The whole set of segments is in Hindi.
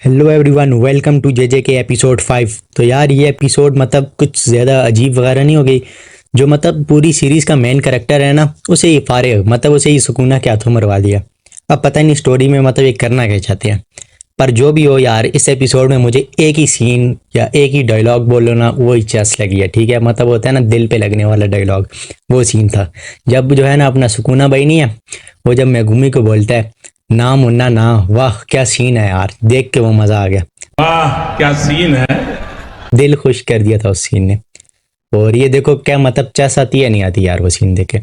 हेलो एवरीवन, वेलकम टू जे के एपिसोड 5। तो यार ये एपिसोड मतलब कुछ ज़्यादा अजीब वगैरह नहीं हो गई। जो मतलब पूरी सीरीज़ का मेन कैरेक्टर है ना, उसे ही फारिग मतलब उसे ही सुकूना के हाथों मरवा दिया। अब पता नहीं स्टोरी में मतलब ये करना क्या चाहते हैं। पर जो भी हो यार, इस एपिसोड में मुझे एक ही सीन या एक ही डायलॉग बोलो ना, वो ही चस लगी है। ठीक है, मतलब होता है ना दिल पे लगने वाला डायलॉग। वो सीन था जब जो है ना अपना सुकूना भाई नहीं है, वो जब मेगुमी को बोलता है ना मुन्ना ना। वाह क्या सीन है यार, देख के वो मजा आ गया। वाह क्या सीन है। दिल खुश कर दिया था उस सीन ने। और ये देखो क्या मतलब चस आती है नहीं आती यार वो सीन देखे।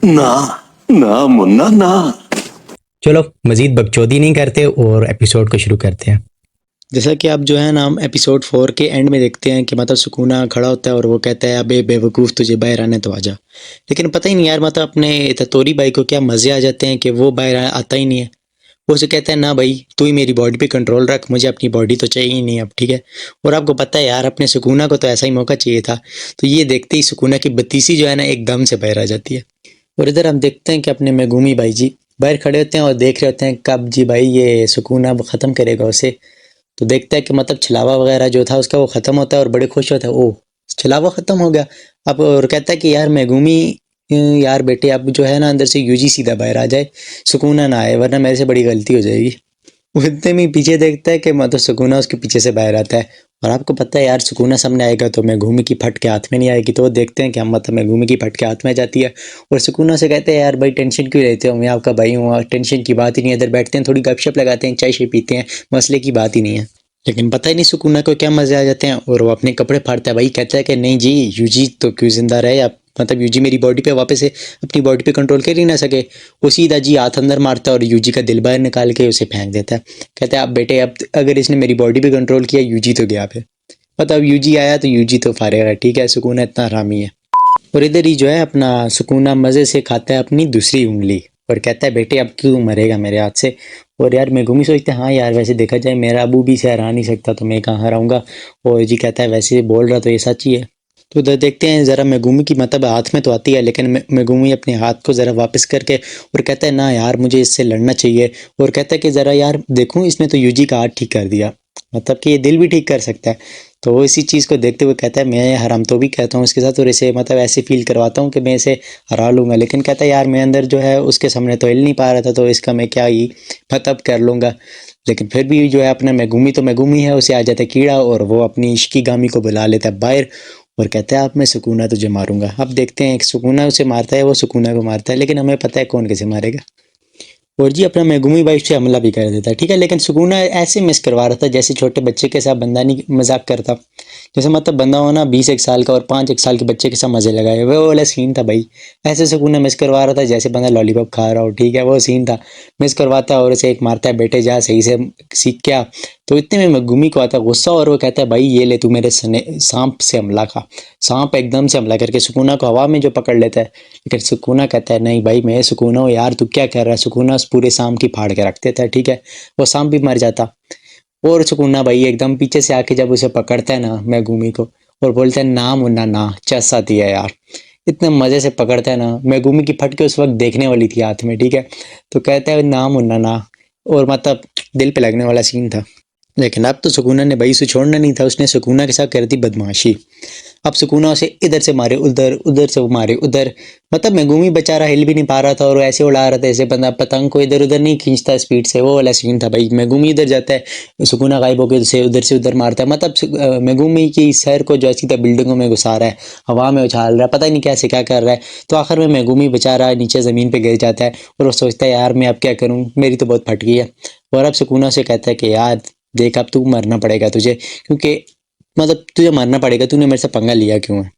ना ना मुन्ना ना। चलो मजीद बकचोदी नहीं करते और एपिसोड को शुरू करते हैं। जैसा कि आप जो है ना हम एपिसोड 4 के एंड में देखते हैं कि मतलब सुकूना खड़ा होता है और वो कहता है अबे बेवकूफ़ तुझे बाहर आने तो आजा। लेकिन पता ही नहीं यार मतलब अपने ततोरी भाई को क्या मज़े आ जाते हैं कि वो बाहर आता ही नहीं है। वो उसे कहता है ना भाई तू ही मेरी बॉडी पे कंट्रोल रख, मुझे अपनी बॉडी तो चाहिए ही नहीं अब, ठीक है। और आपको पता है यार अपने सुकूना को तो ऐसा ही मौका चाहिए था। तो ये देखते ही सुकूना की बत्तीसी जो है ना एकदम से बाहर आ जाती है। और इधर हम देखते हैं कि अपने मेगुमी भाई जी बाहर खड़े होते हैं और देख रहे होते हैं कब जी भाई ये सुकूना ख़त्म करेगा उसे। तो देखता है कि मतलब छलावा वगैरह जो था उसका वो ख़त्म होता है और बड़े खुश होता है, ओह छलावा ख़त्म हो गया। अब और कहता है कि यार मेगुमी यार बेटे अब जो है ना अंदर से यूजी सीधा बाहर आ जाए, सुकूना ना आए वरना मेरे से बड़ी गलती हो जाएगी। वो इतने में पीछे देखता है कि मतलब सुकूना उसके पीछे से बाहर आता है। और आपको पता है यार सुकूना सामने आएगा तो मेगुमी की फट के हाथ में नहीं आएगी। तो वो देखते हैं कि हम मतलब मेगुमी की फट के हाथ में जाती है। और सुकूना से कहते हैं यार भाई टेंशन क्यों लेते हो, मैं आपका भाई हूँ, टेंशन की बात ही नहीं है। इधर बैठते हैं थोड़ी गपशप लगाते हैं, चाय शाय पीते हैं, मसले की बात ही नहीं है। लेकिन पता ही नहीं सुकूना को क्या मजे आ जाते हैं और वो अपने कपड़े फाड़ता है। भाई कहता है कि नहीं जी यूजी तो क्यों जिंदा रहे, आप मतलब यूजी मेरी बॉडी पे वापस से अपनी बॉडी पे कंट्रोल कर ही ना सके। वो सीधा जी हाथ अंदर मारता है और यूजी का दिल बाहर निकाल के उसे फेंक देता है। कहता है आप बेटे अब अगर इसने मेरी बॉडी पे कंट्रोल किया यूजी तो गया फिर, मतलब यूजी आया तो यूजी तो फारेगा, ठीक है। सुकूना इतना हरामी है। और इधर ही जो है अपना सुकूना मज़े से खाता है अपनी दूसरी उंगली और कहता है बेटे अब क्यों मरेगा मेरे हाथ से। और यार मेगुमी सोचते हैं हाँ यार वैसे देखा जाए मेरा अबू भी इसे हरा नहीं सकता तो मैं कहाँ हराऊंगा। और जी कहता है वैसे बोल रहा तो ये सच ही है। तो उधर देखते हैं ज़रा मेगुमी की मतलब हाथ में तो आती है लेकिन मेगुमी अपने हाथ को ज़रा वापस करके और कहता है ना यार मुझे इससे लड़ना चाहिए। और कहता है कि ज़रा यार देखूँ इसने तो यूजी का हाथ ठीक कर दिया, मतलब कि ये दिल भी ठीक कर सकता है। तो वो इसी चीज़ को देखते हुए कहता है मैं हराम तो भी कहता हूँ इसके साथ और इसे मतलब ऐसे फील करवाता हूँ कि मैं इसे हरा लूँगा। लेकिन कहता है यार मैं अंदर जो है उसके सामने तो हिल नहीं पा रहा था तो इसका मैं क्या ही मतलब कर लूँगा। लेकिन फिर भी जो है अपना मेगुमी तो मेगुमी है, उसे आ जाता है कीड़ा और वो अपनी इश्किगामी को बुला लेता है बाहर और कहता है अब मैं सुकूना तुझे मारूंगा। अब देखते हैं एक सुकूना उसे मारता है, वो सुकूना को मारता है लेकिन हमें पता है कौन कैसे मारेगा। और जी अपना मेगुमी भाई से हमला भी कर देता है, ठीक है। लेकिन सुकूना ऐसे मिस करवा रहा था जैसे छोटे बच्चे के साथ बंदा नहीं मजाक करता। जैसे मतलब बंदा हो ना 20 एक साल का और 5 एक साल के बच्चे के साथ मजे लगाए, वो वाला सीन था भाई। ऐसे सुकूना मिस करवा रहा था जैसे बंदा लॉलीपॉप खा रहा हो, ठीक है। वो सीन था, मिस करवाता है और उसे एक मारता है बेटे जा सही से सीख क्या। तो इतने में मेगुमी को आता है गुस्सा और वो कहता है भाई ये ले तू मेरे सांप से हमला खा। सांप एकदम से हमला करके सुकूना को हवा में जो पकड़ लेता है। लेकिन सुकूना कहता है नहीं भाई मैं सुकूना हूँ यार, तू क्या कर रहा है। सुकूना उस पूरे सांप की फाड़ के रख देता है, ठीक है। वो सांप भी मर जाता। और सुकूना भाई एकदम पीछे से आके जब उसे पकड़ता है ना मेगुमी को और बोलता है ना मुन्ना ना, चस आती है यार। इतने मजे से पकड़ता है ना, मेगुमी की फटके उस वक्त देखने वाली थी हाथ में, ठीक है। तो कहता है ना मुन्ना ना, और मतलब दिल पे लगने वाला सीन था। लेकिन अब तो सुकूना ने भाई उसे छोड़ना नहीं था, उसने सुकूना के साथ कर दी बदमाशी। अब सुकूना उसे इधर से मारे उधर, उधर से मारे उधर, मतलब मेगुमी बेचारा हिल भी नहीं पा रहा था और वो ऐसे उड़ा रहा था ऐसे बंदा पतंग को इधर उधर नहीं खींचता स्पीड से, वो वाला सीन था भाई। मेगुमी इधर जाता है, सुकूना गायब होकर उधर से उधर मारता है, मतलब मेगुमी की सर को जो है सीधा बिल्डिंगों में घुसा रहा है, हवा में उछाल रहा है, पता ही नहीं कैसे क्या कर रहा है। तो आखिर में मेगुमी बेचारा नीचे ज़मीन पे गिर जाता है और वो सोचता है यार मैं अब क्या करूँ, मेरी तो बहुत फट गई है। और अब सुकूना से कहता है कि यार देख अब तू मरना पड़ेगा तुझे, क्योंकि मतलब तुझे मरना पड़ेगा, तूने मेरे से पंगा लिया क्यों है।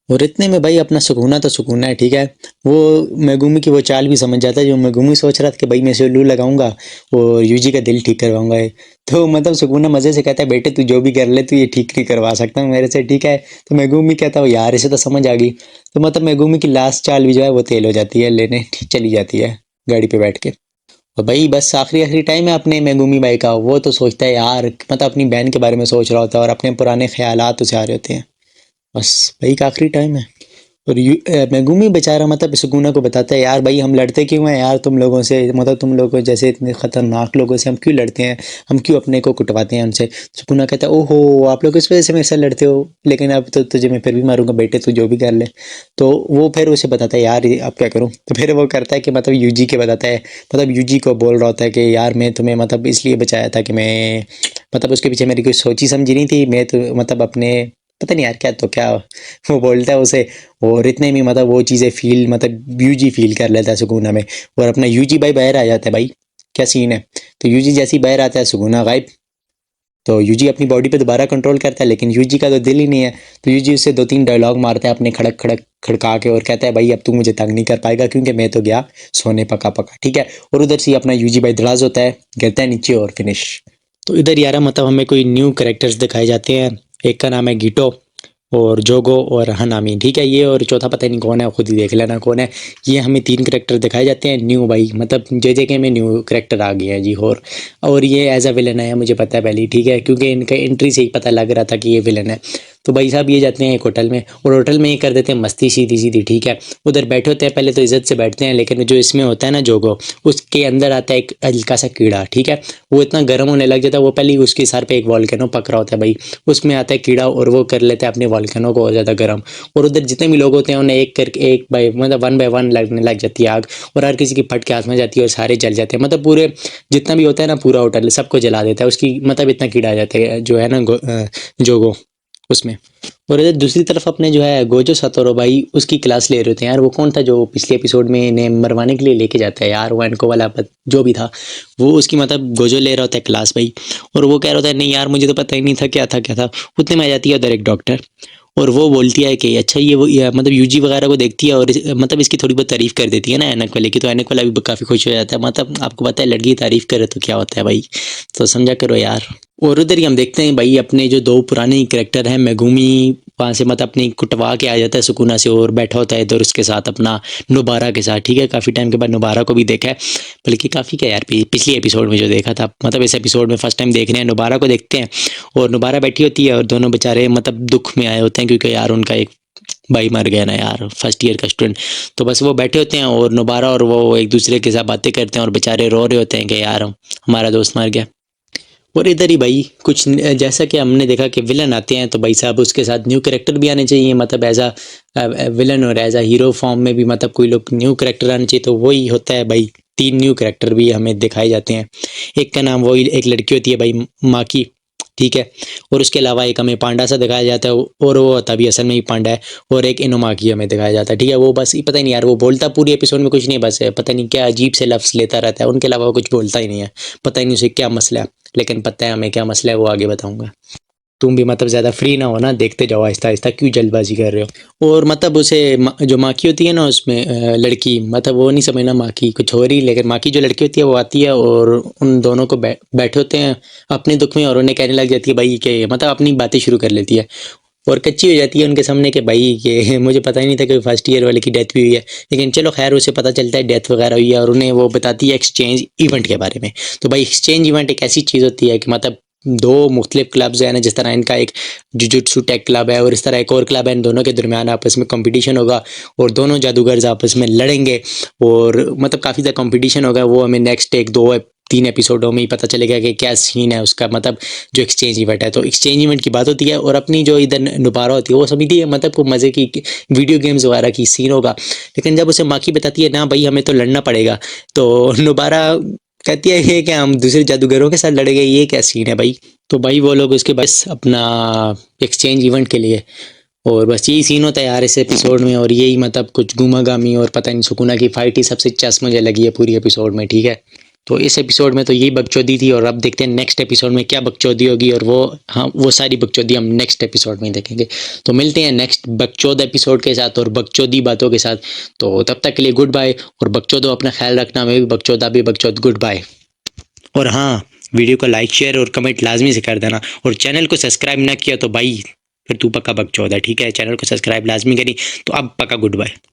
और इतने में भाई अपना सुकूना तो सुकूना है, ठीक है। वो मेगुमी की वो चाल भी समझ जाता है जो मेगुमी सोच रहा था कि भाई मैं इसे लू लगाऊंगा और यूजी का दिल ठीक करवाऊंगा ये। तो मतलब सुकूना मजे से कहता है बेटे तू जो भी कर ले तू ये ठीक नहीं करवा सकता मेरे से, ठीक है। तो मेगुमी कहता है यार इसे तो समझ आ गई। तो मतलब मेगुमी की लास्ट चाल भी जो है वो तेल हो जाती है, लेने चली जाती है गाड़ी पे बैठ के। और भाई बस आखिरी आखिरी टाइम है अपने मेगुमी भाई का, वो तो सोचता है यार मतलब अपनी बहन के बारे में सोच रहा होता है और अपने पुराने ख्यालात उसे आ रहे होते हैं। बस भाई का आखिरी टाइम है। और मेगुमी बेचारा मतलब सुकूना को बताता है यार भाई हम लड़ते क्यों हैं यार तुम लोगों से, मतलब तुम लोगों जैसे इतने खतरनाक लोगों से हम क्यों लड़ते हैं, हम क्यों अपने को कुटवाते हैं उनसे। सुकूना कहता है ओहो आप लोग इस वजह से मेरे साथ लड़ते हो, लेकिन अब तो तुझे मैं फिर भी मारूंगा बेटे, तू जो भी कर ले। तो वो फिर उसे बताता है यार अब क्या करूं, तो फिर वो करता है कि मतलब यूजी के बताता है, मतलब यूजी को बोल रहा होता है कि यार मैं तुम्हें मतलब इसलिए बचाया था कि मैं मतलब उसके पीछे मेरी कोई सोची समझी नहीं थी, मैं तो मतलब अपने पता नहीं यार क्या तो क्या वो बोलता है उसे। और इतने में मतलब वो चीज़ें फील मतलब यूजी फील कर लेता है सुकूना में, और अपना यूजी भाई बाहर आ जाता है। भाई क्या सीन है, तो यूजी जैसे ही बाहर आता है सुकूना गायब। तो यूजी अपनी बॉडी पे दोबारा कंट्रोल करता है, लेकिन यूजी का तो दिल ही नहीं है। तो यूजी उससे 2-3 डायलॉग मारता है अपने खड़क खड़क खड़का के, और कहता है भाई अब तू मुझे तंग नहीं कर पाएगा क्योंकि मैं तो गया सोने पका पका, ठीक है। और उधर से ही अपना यूजी भाई दराज होता है, गिरता है नीचे और फिनिश। तो इधर यार मतलब हमें कोई न्यू कैरेक्टर्स दिखाए जाते हैं। एक का नाम है गीटो, और जोगो और हनामी, ठीक है। ये और चौथा पता नहीं कौन है, खुद ही देख लेना कौन है। ये हमें 3 कैरेक्टर दिखाए जाते हैं न्यू भाई, मतलब जेजेके में न्यू कैरेक्टर आ गया है जी। और ये एज अ विलन है मुझे पता है पहले ही, ठीक है, क्योंकि इनका एंट्री से ही पता लग रहा था कि ये विलन है। तो भाई साहब ये जाते हैं एक होटल में, और होटल में ये कर देते हैं मस्ती सीधी सीधी, ठीक है। उधर बैठे होते हैं, पहले तो इज्जत से बैठते हैं, लेकिन जो इसमें होता है ना जोगो, उसके अंदर आता है एक हल्का सा कीड़ा, ठीक है। वो इतना गर्म होने लग जाता है, वो पहले ही उसके सर पे एक वॉल्केनो पक रहा होता है भाई, उसमें आता है कीड़ा और वो कर लेता है अपने वॉल्केनो को और ज़्यादा गर्म। और उधर जितने भी लोग होते हैं उन्हें एक करके एक बाय मतलब 1 बाय 1 लगने लग जाती है आग, और हर किसी की फट के हाथ में जाती है और सारे जल जाते हैं, मतलब पूरे जितना भी होता है ना पूरा होटल सबको जला देता है उसकी, मतलब इतना कीड़ा आ जाता है जो है ना जोगो उसमें। और इधर दूसरी तरफ अपने जो है गोजो सतोरो भाई उसकी क्लास ले रहे होते हैं यार। वो कौन था जो पिछले एपिसोड में इन्हें मरवाने के लिए लेके जाता है यार, वो एनको वाला जो भी था, वो उसकी मतलब गोजो ले रहा होता है क्लास भाई। और वो कह रहा होता है नहीं यार मुझे तो पता ही नहीं था क्या था क्या था। उतने में आ जाती है उधर एक डॉक्टर, और वो बोलती है कि अच्छा ये मतलब यूजी वगैरह को देखती है और मतलब इसकी थोड़ी बहुत तारीफ कर देती है ना एनक वाले की, तो एनक वाला भी काफ़ी खुश हो जाता है। मतलब आपको पता है लड़की की तारीफ करे तो क्या होता है भाई, तो समझा करो यार। और उधर ही हम देखते हैं भाई अपने जो 2 पुराने कैरेक्टर हैं मेगुमी, वहाँ से मतलब अपनी कुटवा के आ जाता है सुकूना से, और बैठा होता है इधर उसके साथ अपना नुबारा के साथ, ठीक है। काफ़ी टाइम के बाद नुबारा को भी देखा है, बल्कि काफ़ी क्या यार पिछली एपिसोड में जो देखा था, मतलब इस एपिसोड में फर्स्ट टाइम देख रहे हैं नुबारा को देखते हैं। और नुबारा बैठी होती है और दोनों बेचारे मतलब दुख में आए होते हैं क्योंकि यार उनका एक भाई मर गया ना यार, फर्स्ट ईयर का स्टूडेंट। तो बस वो बैठे होते हैं और नुबारा और वो एक दूसरे के साथ बातें करते हैं और बेचारे रो रहे होते हैं कि यार हमारा दोस्त मर गया। और इधर ही भाई कुछ जैसा कि हमने देखा कि विलन आते हैं तो भाई साहब उसके साथ न्यू कैरेक्टर भी आने चाहिए, मतलब एज अ विलन और एज अ हीरो फॉर्म में भी मतलब कोई लोग न्यू कैरेक्टर आने चाहिए। तो वही होता है भाई, 3 न्यू कैरेक्टर भी हमें दिखाए जाते हैं। एक का नाम वही एक लड़की होती है भाई माकी, ठीक है। और उसके अलावा एक हमें पांडा सा दिखाया जाता है, और वो तभी असल में ही पांडा है। और एक इनोमाकी हमें दिखाया जाता है, ठीक है। वो बस पता ही नहीं यार, वो बोलता पूरी एपिसोड में कुछ नहीं, बस पता नहीं क्या अजीब से लफ्ज़ लेता रहता है, उनके अलावा वो कुछ बोलता ही नहीं है। पता ही नहीं उसे क्या मसला है, लेकिन पता है हमें क्या मसला है, वो आगे बताऊंगा। तुम भी मतलब ज़्यादा फ्री ना हो ना, देखते जाओ आहिस्ता आहिस्ता, क्यों जल्दबाजी कर रहे हो। और मतलब उसे जो माकी होती है ना उसमें लड़की, मतलब वो नहीं समझना माकी कुछ हो रही, लेकिन माकी जो लड़की होती है वो आती है और उन दोनों को बैठे होते हैं अपने दुख में, और उन्हें कहने लग जाती है भाई कि मतलब अपनी बातें शुरू कर लेती है, और कच्ची हो जाती है उनके सामने कि भाई कि मुझे पता ही नहीं था कि फर्स्ट ईयर वाले की डेथ भी हुई है। लेकिन चलो खैर उसे पता चलता है डेथ वगैरह हुई है, और उन्हें वो बताती है एक्सचेंज इवेंट के बारे में। तो भाई एक्सचेंज इवेंट एक ऐसी चीज़ होती है कि मतलब 2 मुख्तलिफ क्लब्स है ना, जिस तरह इनका एक जुजुत्सु टेक क्लब है और इस तरह एक और क्लब है, इन दोनों के दरमियान आपस में कंपटीशन होगा और दोनों जादूगर आपस में लड़ेंगे, और मतलब काफ़ी ज़्यादा कंपटीशन होगा। वो हमें नेक्स्ट 1-2-3 एपिसोडों में ही पता चलेगा कि क्या सीन है उसका, मतलब जो एक्सचेंज इवेंट है। तो एक्सचेंज इवेंट की बात होती है, और अपनी जो इधर नुबारा होती है वो समझती है मतलब को मज़े की वीडियो गेम्स वगैरह की सीन होगा। लेकिन जब उसे माकी बताती है ना भाई हमें तो लड़ना पड़ेगा, तो नुबारा कहती है ये क्या हम दूसरे जादूगरों के साथ लड़ेंगे, ये क्या सीन है भाई। तो भाई वो लोग उसके बस अपना एक्सचेंज इवेंट के लिए, और बस यही सीन होता है यार इस एपिसोड में। और यही मतलब कुछ गुमागामी और पता नहीं सुकूना की फाइट ही सबसे चस मुझे लगी है पूरी एपिसोड में, ठीक है। तो इस एपिसोड में तो यही बकचोदी थी, और अब देखते हैं नेक्स्ट एपिसोड में क्या बकचोदी होगी, और वो सारी बकचोदी हम नेक्स्ट एपिसोड में देखेंगे। तो मिलते हैं नेक्स्ट बकचोद एपिसोड के साथ और बकचोदी बातों के साथ। तो तब तक के लिए गुड बाय, और बकचोदो अपना ख्याल रखना, मैं भी बकचोद, आप भी बकचोद, गुड बाय। और हाँ, वीडियो को लाइक शेयर और कमेंट लाजमी से कर देना, और चैनल को सब्सक्राइब ना किया तो भाई फिर तू पक्का बकचोद है, ठीक है। चैनल को सब्सक्राइब लाजमी करी, तो अब पक्का गुड बाय।